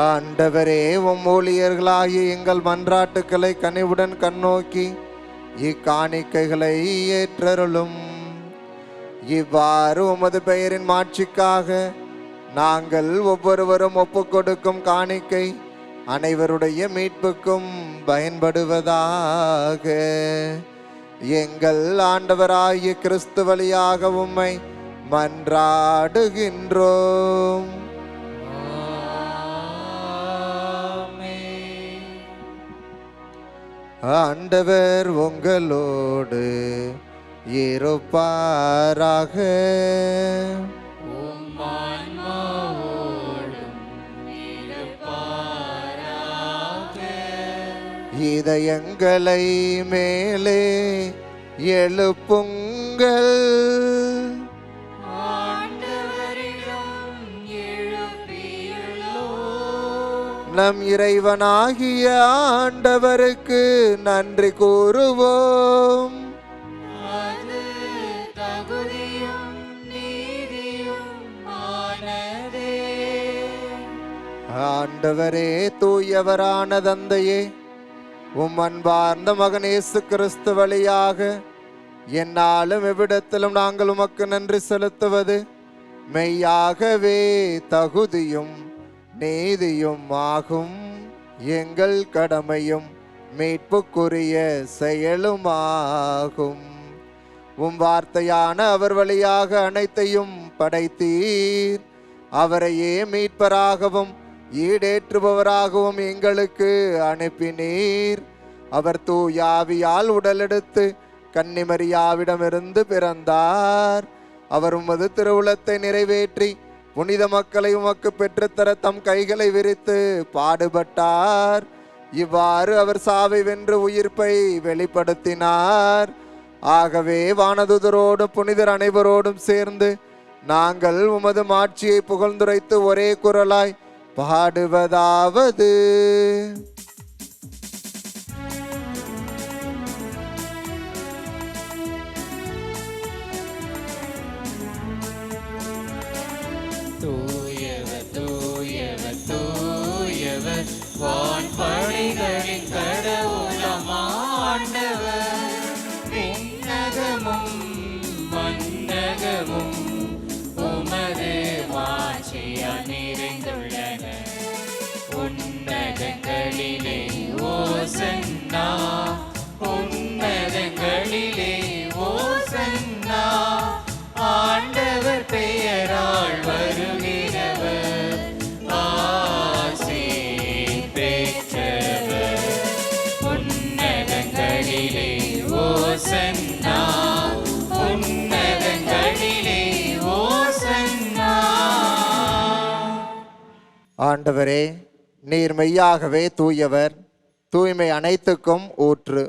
S3: ஆண்டவரே, உம் ஊழியர்களாகிய எங்கள் மன்றாட்டுக்களை கனிவுடன் கண்ணோக்கி இக்காணிக்கைகளை ஏற்றருளும். இவ்வாறு உமது பெயரின் மாட்சிக்காக நாங்கள் ஒவ்வொருவரும் ஒப்புக்கொடுக்கும் காணிக்கை அனைவருடைய மீட்புக்கும் பயன்படுவதாக. எங்கள் ஆண்டவராகிய கிறிஸ்து வழியாக உம்மை மன்றாடுகின்றோம். ஆண்டவர் உங்களோடு இருப்பாராக. இதயங்களை மேலே எழுப்புங்கள். நம் இறைவனாகிய ஆண்டவருக்கு நன்றி கூறுவோம். ஆண்டவரே, தூயவரான தந்தையே, உம் அன்பார்ந்த மகன் இயேசு கிறிஸ்து வழியாக என்னாலும் எவ்விடத்திலும் நாங்கள் உமக்கு நன்றி செலுத்துவது மெய்யாகவே தகுதியும் நீதியும் ஆகும். எங்கள் கடமையும் மீட்புக்குரிய செயலுமாகும். உம் வார்த்தையான அவர் வழியாக அனைத்தையும் படைத்தீர். அவரையே மீட்பராகவும் ஈடேற்றுபவராகவும் எங்களுக்கு அனுப்பினீர். அவர் தூயாவியால் உடலெடுத்து கன்னிமரியாவிடமிருந்து பிறந்தார். அவர் உமது திருவுளத்தை நிறைவேற்றி புனித மக்களை உமக்கு பெற்றுத்தர தம் கைகளை விரித்து பாடுபட்டார். இவ்வாறு அவர் சாவை வென்று உயிர்ப்பை வெளிப்படுத்தினார். ஆகவே வானதுதரோடும் புனிதர் அனைவரோடும் சேர்ந்து நாங்கள் உமது மாட்சியை புகழ்ந்துரைத்து ஒரே குரலாய் பாடுவதாவது:
S4: தூயவர் தூயவர் தூயவர் வான்படைகளின் கடவுளம் ஆண்டவர். விண்ணகமும் மண்ணகமும் உமது மாட்சியால் நிறைந்துள்ளன. உன்னதங்களிலே ஓசன்னா, உன்னதங்களிலே ஓசன்னா. ஆண்டவர் பெயரால் வருகிறவர் ஆசி பெற்றவர். உன்னதங்களிலே ஓசன்னா, உன்னதங்களிலே ஓசன்னா.
S3: ஆண்டவரே, நீர் மெய்யாகவே தூயவர், தூய்மை அனைத்துக்கும் ஊற்று.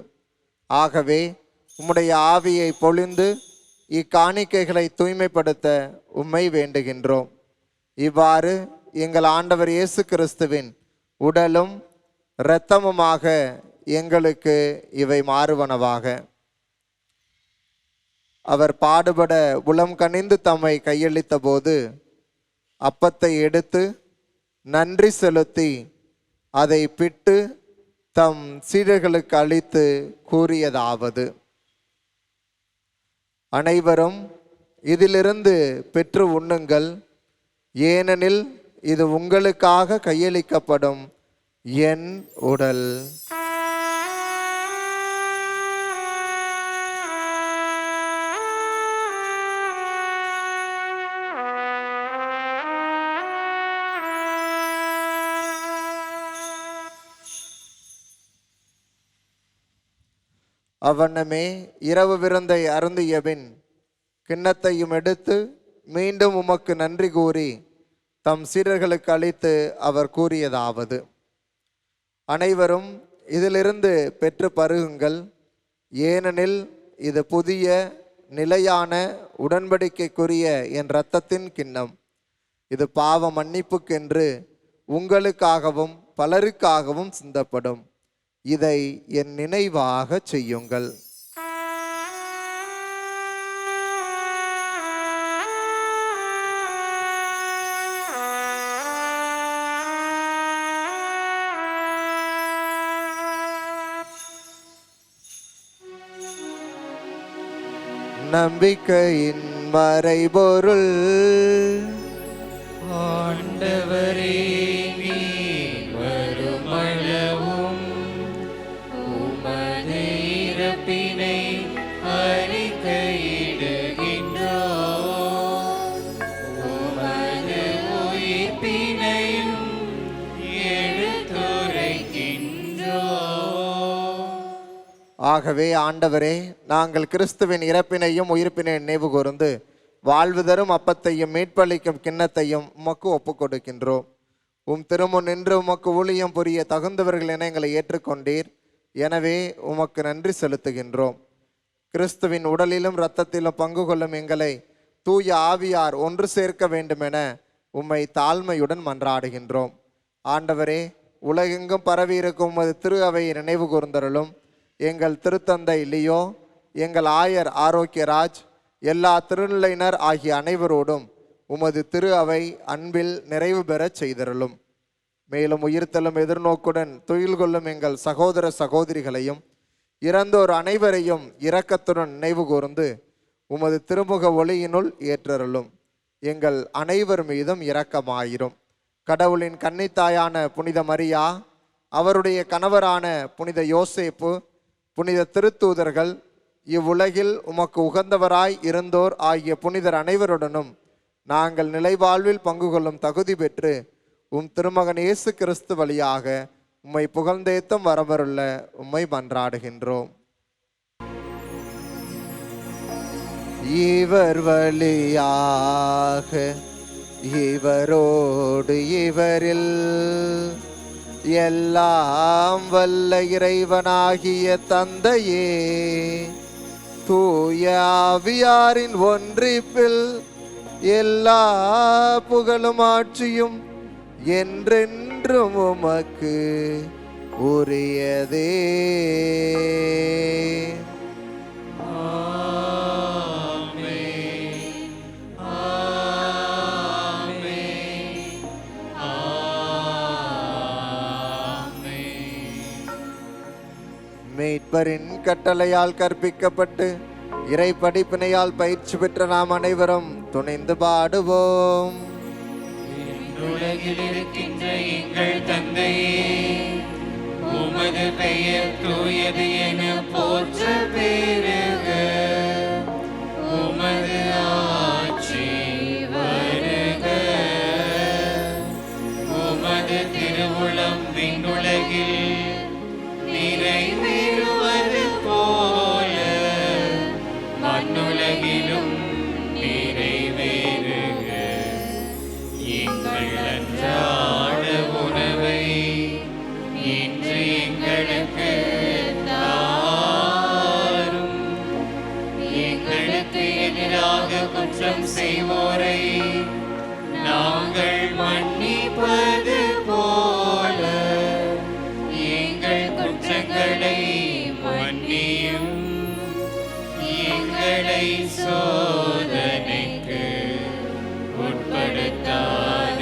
S3: ஆகவே உம்முடைய ஆவியை பொழிந்து இக்காணிக்கைகளை தூய்மைப்படுத்த உம்மை வேண்டுகின்றோம். இவ்வாறு எங்கள் ஆண்டவர் இயேசு கிறிஸ்துவின் உடலும் இரத்தமுமாக எங்களுக்கு இவை மாறுவனவாக. அவர் பாடுபட உளம் கனிந்து தம்மை கையளித்த போது அப்பத்தை எடுத்து நன்றி செலுத்தி அதை பிட்டு தம் சீடர்களுக்கு அளித்து கூறியதாவது: அனைவரும் இதிலிருந்து பெற்று உண்ணுங்கள், ஏனெனில் இது உங்களுக்காக கையளிக்கப்படும் என் உடல். அவ்வண்ணமே இரவு விருந்தை அருந்தியபின் கிண்ணத்தையும் எடுத்து மீண்டும் உமக்கு நன்றி கூறி தம் சீடர்களுக்கு அளித்து அவர் கூறியதாவது: அனைவரும் இதிலிருந்து பெற்று பருகுங்கள், ஏனெனில் இது புதிய நிலையான உடன்படிக்கைக்குரிய என் இரத்தத்தின் கிண்ணம். இது பாவ மன்னிப்புக்கென்று உங்களுக்காகவும் பலருக்காகவும் சிந்தப்படும். இதை என் நினைவாக செய்யுங்கள். நம்பிக்கையின் மறைபொருள்
S4: ஆண்டவரே, நீர் வருமளவும் உமது இறப்பினை அறிக்கையிடுகின்றோம், உமது உயிர்ப்பினையும் எடுத்துரைக்கின்றோம்.
S3: ஆகவே ஆண்டவரே, நாங்கள் கிறிஸ்துவின் இறப்பினையும் உயிர்ப்பினையும் நினைவு கூர்ந்து வாழ்வு தரும் அப்பத்தையும் மீட்பளிக்கும் கிண்ணத்தையும் உமக்கு ஒப்புக் கொடுக்கின்றோம். உம் திருமுன் நின்று உமக்கு ஊழியம் புரிய தகுந்தவர்கள் என எங்களை ஏற்றுக்கொண்டீர். எனவே உமக்கு நன்றி செலுத்துகின்றோம். கிறிஸ்துவின் உடலிலும் இரத்தத்திலும் பங்கு கொள்ளும் எங்களை தூய ஆவியார் ஒன்று சேர்க்க வேண்டுமென உம்மை தாழ்மையுடன் மன்றாடுகின்றோம். ஆண்டவரே, உலகெங்கும் பரவி இருக்கும் உமது திரு அவையை நினைவு கூர்ந்தருளும். எங்கள் திருத்தந்தை லியோ, எங்கள் ஆயர் ஆரோக்கியராஜ், எல்லா திருநிலையினர் ஆகிய அனைவரோடும் உமது திரு அவை அன்பில் நிறைவு பெறச் செய்தருளும். மேலும் உயிர்த்தலும் எதிர்நோக்குடன் துயில் கொள்ளும் எங்கள் சகோதர சகோதரிகளையும் இறந்தோர் அனைவரையும் இரக்கத்துடன் நினைவு கூர்ந்து உமது திருமுக ஒளியினுள் ஏற்றருளும். எங்கள் அனைவர் மீதும் இரக்கமாயிரும். கடவுளின் கன்னித்தாயான புனித மரியா, அவருடைய கணவரான புனித யோசேப்பு, புனித திருத்தூதர்கள், இவ்வுலகில் உமக்கு உகந்தவராய் இருந்தோர் ஆகிய புனிதர் அனைவருடனும் நாங்கள் நிலைவாழ்வில் பங்கு கொள்ளும் தகுதி பெற்று உம் திருமகன் இயேசு கிறிஸ்து வழியாக உம்மை புகழ்ந்தேத்தும் வரவருள்ள உம்மை மன்றாடுகின்றோம். இவர் வழியாக இவரோடு இவரில் எல்லாம் வல்ல இறைவனாகிய தந்தையே, தூய ஆவியாரின் ஒன்றிப்பில் எல்லா புகழும் ஆட்சியும் என்றென்றும் உமக்கு உரியதே. மீட்பரின் கட்டளையால் கற்பிக்கப்பட்டு இறை படிப்பினையால் பயிற்சி பெற்ற நாம் அனைவரும் துணிந்து பாடுவோம்.
S2: உலகில் இருக்கின்ற எங்கள் தந்தையே, உமது பெயர் தூயது என போற்ற பெருக. உமது ஆட்சி வருக. உமது திருவுளம் விண்ணுலகில் நிறைவேறுவது போல மண்ணுலகிலும் நிறைவேறுக. எங்கள் அன்றாட உணவை இன்று எங்களுக்கு தாரும். எங்களுக்கு எதிராக குற்றம் செய்வோரை நாங்கள் மன்னிப்பது போல எங்கள் குற்றங்களை மன்னியும். எங்களை சோதனைக்கு உட்படுத்தாதேயும்,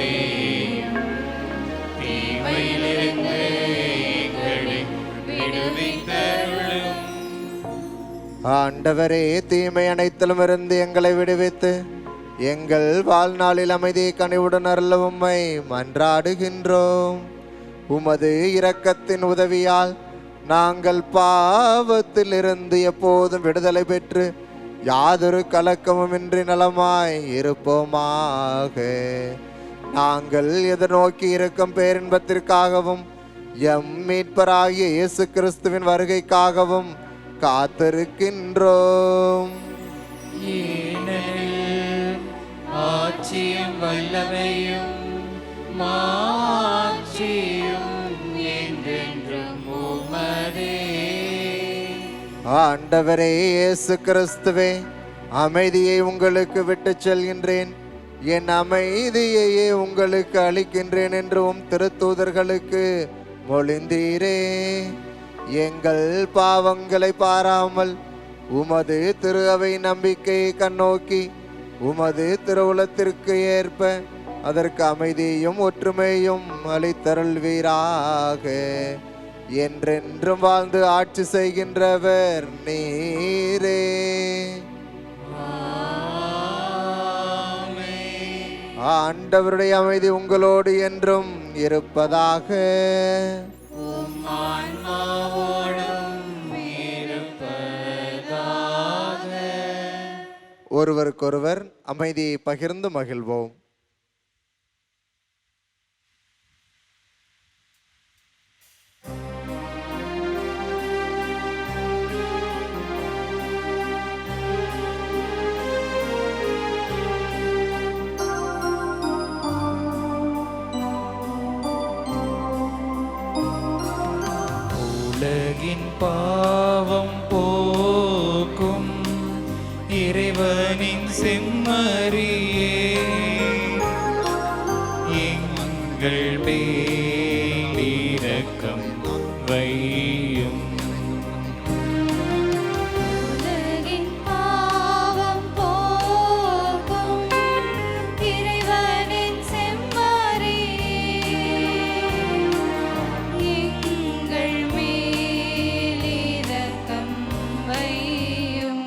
S2: தீமையிலிருந்து எங்களை விடுவித்தருளும்.
S3: ஆண்டவரே, தீமை அனைத்திலும் இருந்து எங்களை விடுவித்து எங்கள் வாழ்நாளில் அமைதியை கனிவுடன் அருள உம்மை மன்றாடுகின்றோம். உமது இரக்கத்தின் உதவியால் நாங்கள் பாவத்திலிருந்து எப்போதும் விடுதலை பெற்று யாதொரு கலக்கமுமின்றி நலமாய் இருப்போமாக. நாங்கள் எதிர்நோக்கி இருக்கும் பேரின்பத்திற்காகவும் எம் மீட்பராகிய இயேசு கிறிஸ்துவின் வருகைக்காகவும் காத்திருக்கின்றோம்.
S2: ஆட்சியும் வல்லமையும் மாட்சியும் என்றென்றும் உமதே.
S3: ஆண்டவரே இயேசு கிறிஸ்துவே, அமைதியை உங்களுக்கு விட்டுச் செல்கின்றேன், என் அமைதியையே உங்களுக்கு அளிக்கின்றேன் என்றும் திருத்தூதர்களுக்கு மொழிந்தீரே. எங்கள் பாவங்களை பாராமல் உமது திரு அவை நம்பிக்கையை கண்ணோக்கி உமது திருவுளத்திற்கு ஏற்ப அதற்கு அமைதியும் ஒற்றுமையும் அளித்தருள்வீராக. என்றென்றும் வாழ்ந்து ஆட்சி செய்கின்றவர் நீரே. ஆண்டவருடைய அமைதி உங்களோடு என்றும் இருப்பதாக. ஒருவருக்கொருவர் அமைதியை பகிர்ந்து மகிழ்வோம்.
S2: உலகின் பாவம் போக்கும் இறைவனின் செம்மறியே, எங்கள் மேல் இரக்கம் வையும்.
S6: உலகின் பாவம் போக்கும் இறைவனின் செம்மறியே, எங்கள் மேல் இரக்கம் வையும்.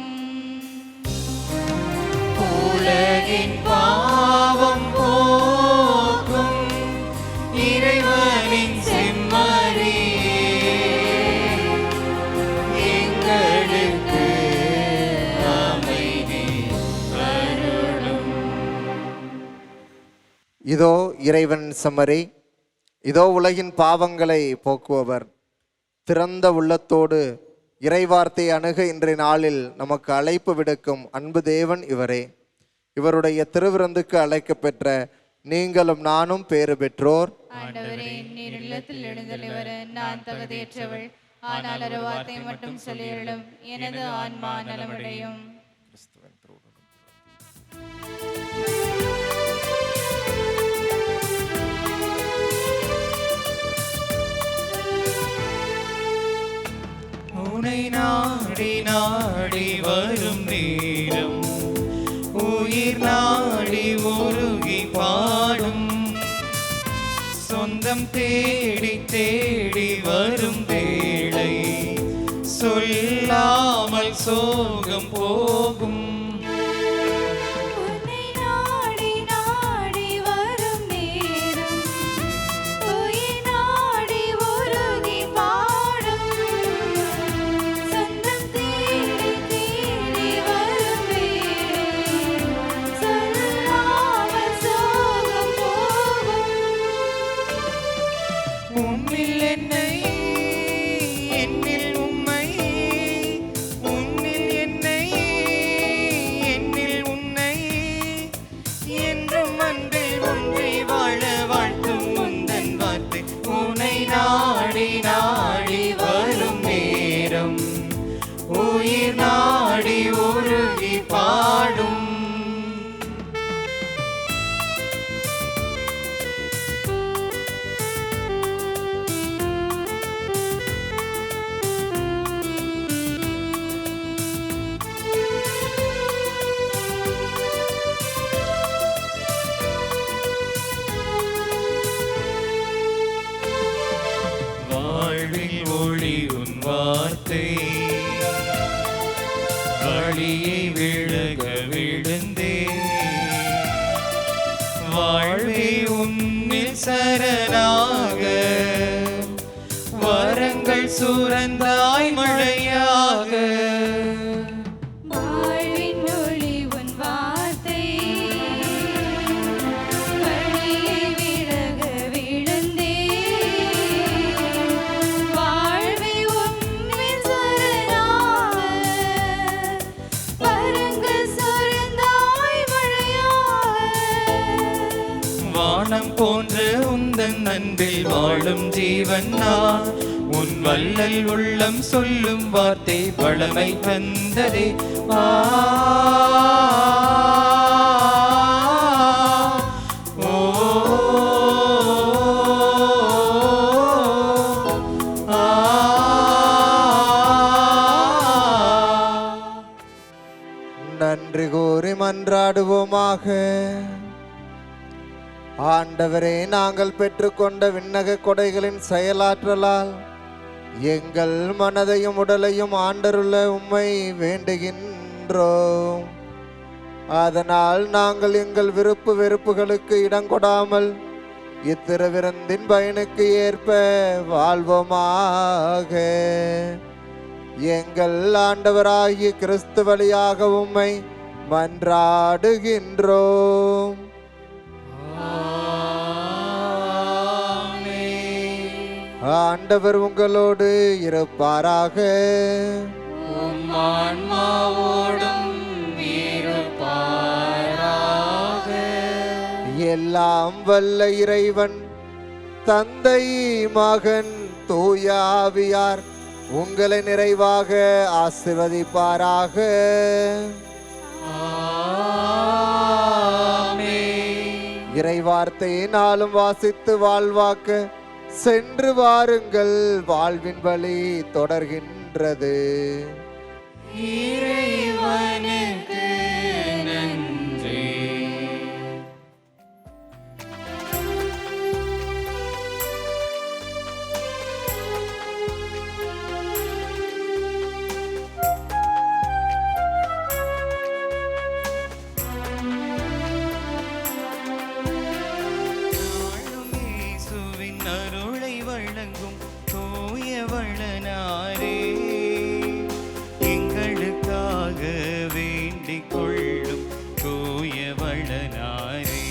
S2: உலகின் பாவம் போக்கும் இறைவனின் செம்மறியே, எங்களுக்கு அமைதி அருளும்.
S3: இதோ இறைவன் செம்மறி, இதோ உலகின் பாவங்களை போக்குபவர். திறந்த உள்ளத்தோடு இறைவார்த்தை அணுக இன்றைய நாளில் நமக்கு அழைப்பு விடுக்கும் அன்பு தேவன் இவரே. இவருடைய திருவிருந்துக்கு அழைக்க பெற்ற நீங்களும் நானும் பேறு பெற்றோர்.
S6: ஆண்டவரே, நீர் இல்லத்தில் எழுந்தருளி வர நான் தகுதியற்றவள். ஆனால் ஒரு வார்த்தை மட்டும் சொல்லியருளும், எனது ஆன்மா நலமடையும்.
S2: உனை நாடி நாடி வரும் நேரம், உயிர் நாடி உருகி பாடும். சொந்தம் தேடி தேடி வரும் வேளை, சொல்லாமல் சோகம் போகும்.
S6: உன்னை நாடி நாடி வரும் நேரம், உயிர் நாடி உருகி பாடும். சொந்தம் தேடி தேடி வரும் வேளை, சொல்லாமல் சோகம் போகும்.
S2: உன்னில் என்னை, என்னில் உம்மை, உன்னில் என்னை, என்னில் உன்னை, என்றும் அன்பில் ஒன்றி வாழ வாழ்த்தும் உந்தன் வார்த்தை. உன்னை நாடி நாடி வரும் நேரம், உயிர் நாடி உருகி பாடும். வாழ்வில் ஒளி உன் வார்த்தை, வழியை விலக விழுந்தே. வாழ்வே உன்னில் சரணாக, வரங்கள் சுரந்தாய் மழையாக.
S6: வாழ்வின் ஒளி உன் வார்த்தை, வழியை விலக விழுந்தே. வாழ்வே உன்னில் சரணாக, வரங்கள் சுரந்தாய் மழையாக.
S2: வானம் போன்ற உந்தன் அன்பில் வாழும் ஜீவன் நான். உன் வல்லல் உள்ளம் சொல்லும் வார்த்தை வளமை தந்ததே. ஆ ஓ ஆ.
S3: நன்றி கூறி மன்றாடுவோமாக. ஆண்டவரே, நாங்கள் பெற்றுக்கொண்ட விண்ணக கொடைகளின் செயலாற்றலால் எங்கள் மனதையும் உடலையும் ஆண்டருள உம்மை வேண்டுகின்றோம். அதனால் நாங்கள் எங்கள் விருப்பு வெறுப்புகளுக்கு இடங்கொடாமல் இத்திருவிருந்தின் பயனுக்கு ஏற்ப வாழ்வோமாக. எங்கள் ஆண்டவராகிய கிறிஸ்து வழியாக உம்மை மன்றாடுகின்றோம். ஆண்டவர் உங்களோடு இருப்பாராக.
S2: உம் ஆன்மாவோடும் இருப்பாராக.
S3: எல்லாம் வல்ல இறைவன் தந்தை, மகன், தூய ஆவியார் உங்களை நிறைவாக ஆசீர்வதிப்பாராக. இறைவார்த்தையை நாளும் வாசித்து வாழ்வாக்க சென்று வாருங்கள். வாழ்வின் வழி தொடர்கின்றது.
S2: இறைவனுக்கு நன்றி. அருளை வழங்கும் தூயவளனாரே, எங்களுக்காக வேண்டிக் கொள்ளும் தூயவளனாரே.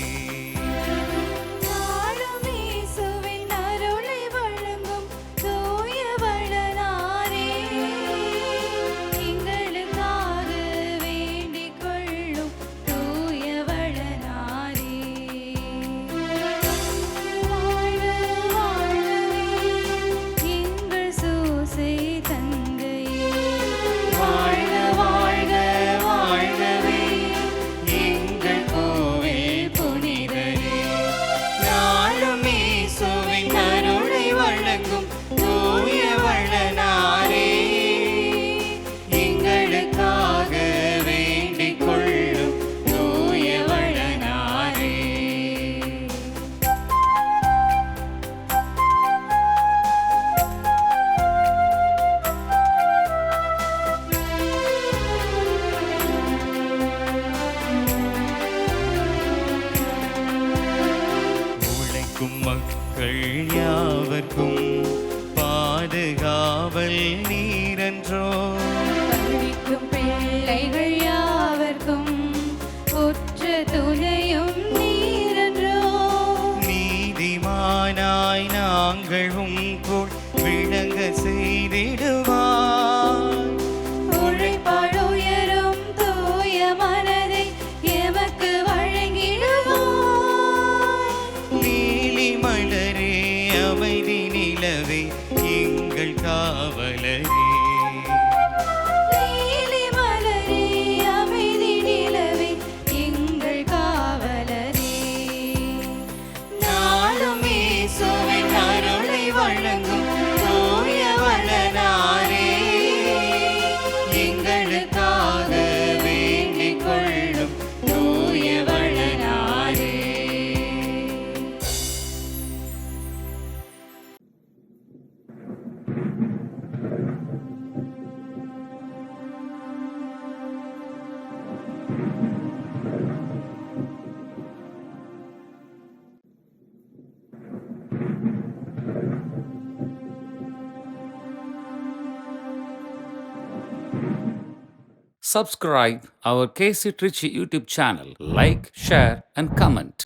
S2: மக்கள் யாவர்க்கும் பாதுகாவல் நீரன்றோ.
S6: படிக்கும் பிள்ளைகள் யாவர்க்கும் உற்ற துணையும் நீரன்றோ.
S2: நீதிமானாய் நாங்கள் உங்கூழ் விளங்க செய்திடுவார்.
S6: உழைப்பால் உயரும் தூய மனதை எமக்கு வழங்கிடுவாய்.
S2: நீலி மலரே அமைதி நிலவே எங்கள் காவலரே.
S6: நீலி மலரே அமைதி நிலவே எங்கள் காவலரே. நாளும் இயேசுவின் அருளை வழங்கும் தூய வளனாரே, எங்களுக்காக வேண்டிக் கொள்ளும் தூய வளனாரே.
S1: Subscribe our KC Trichy YouTube channel. Like, share and comment.